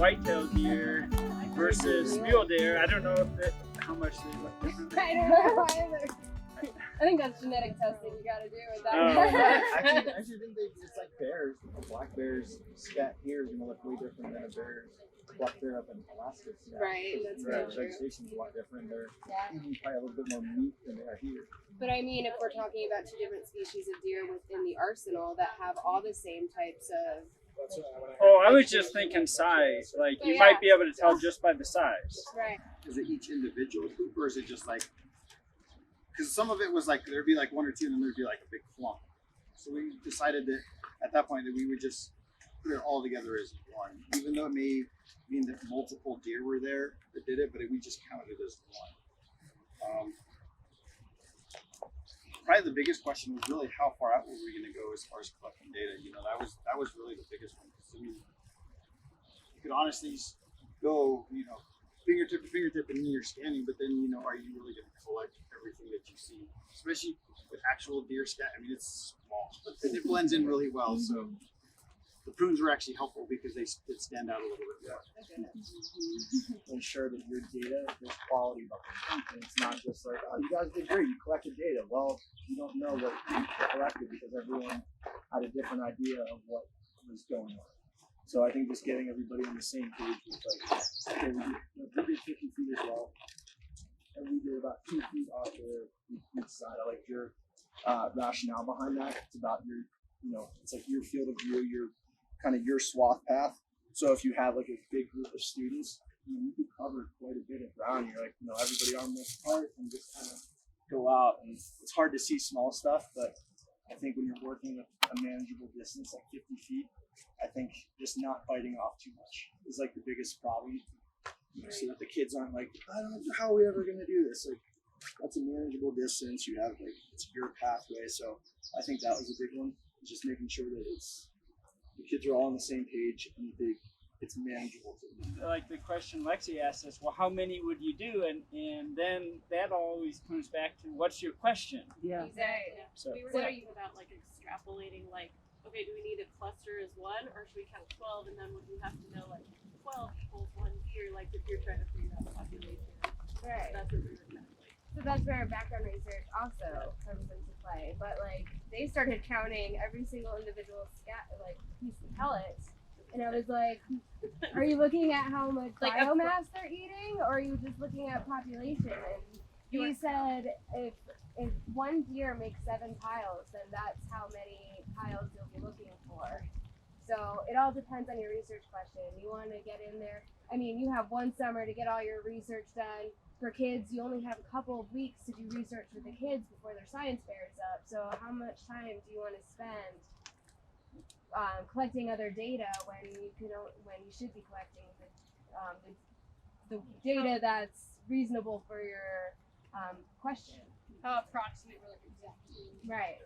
white-tailed deer versus mule deer. I don't know how much they look different. I don't know either. I think that's genetic testing you gotta do with that. I actually think it's like bears. Black bears, scat here is going to look way different than a black bear up in Alaska. Scat. Right, that's very true. Vegetation's a lot different. They're eating probably a little bit more meat than they are here. But I mean, if we're talking about two different species of deer within the arsenal that have all the same types of... Oh, I was just thinking size. Like, you might be able to tell just by the size. Right. Is it each individual group, or is it just like... Because some of it was like, there'd be like one or two, and then there'd be like a big clump. So we decided that at that point that we would just put it all together as one. Even though it may mean that multiple deer were there that did it, but we just counted it as one. Probably the biggest question was really how far out were we going to go as far as collecting data. You know, that was really the biggest one. I mean, you could honestly go, you know, fingertip to fingertip and you're scanning, but then, you know, are you really going to collect everything that you see? Especially with actual deer scat. I mean, it's small, but it blends in really well. So the prunes were actually helpful because they stand out a little bit more. Ensure that your data is quality behind it. And it's not just like, oh, you guys did great, you collected data. Well, you don't know what you collected because everyone had a different idea of what was going on. So I think just getting everybody on the same page was like, okay, we did 50 feet as well. And we did about 2 feet off each side. I like your rationale behind that. It's about your, you know, it's like your field of view, your kind of your swath path. So if you have like a big group of students, you know, you could cover quite a bit of ground. You're like, you know, everybody on this part and just kind of go out. And it's hard to see small stuff, but I think when you're working with a manageable distance, like 50 feet, I think just not biting off too much is like the biggest problem. You know, so that the kids aren't like, I don't know how are we ever going to do this. Like, that's a manageable distance. You have like, it's your pathway. So I think that was a big one. Just making sure that the kids are all on the same page and it's manageable to them. Like the question Lexi asked us, well, how many would you do? And then that always comes back to, what's your question? Yeah. Exactly. So, We were talking about like extrapolating, like, okay, do we need a cluster as one, or should we count 12, and then would we have to know like 12 equals one deer, like if you're trying to figure out the population? Right. That's what we were calculating. So that's where background research also comes into play. But like they started counting every single individual piece of pellets, and I was like, are you looking at how much Like biomass they're eating, or are you just looking at population? And he said if one deer makes 7 piles, then that's how many piles you'll be looking for. So it all depends on your research question. You want to get in there. I mean, you have one summer to get all your research done. For kids, you only have a couple of weeks to do research with the kids before their science fair is up. So how much time do you want to spend collecting other data when you should be collecting the data that's reasonable for your question? How approximate, really exact. Right.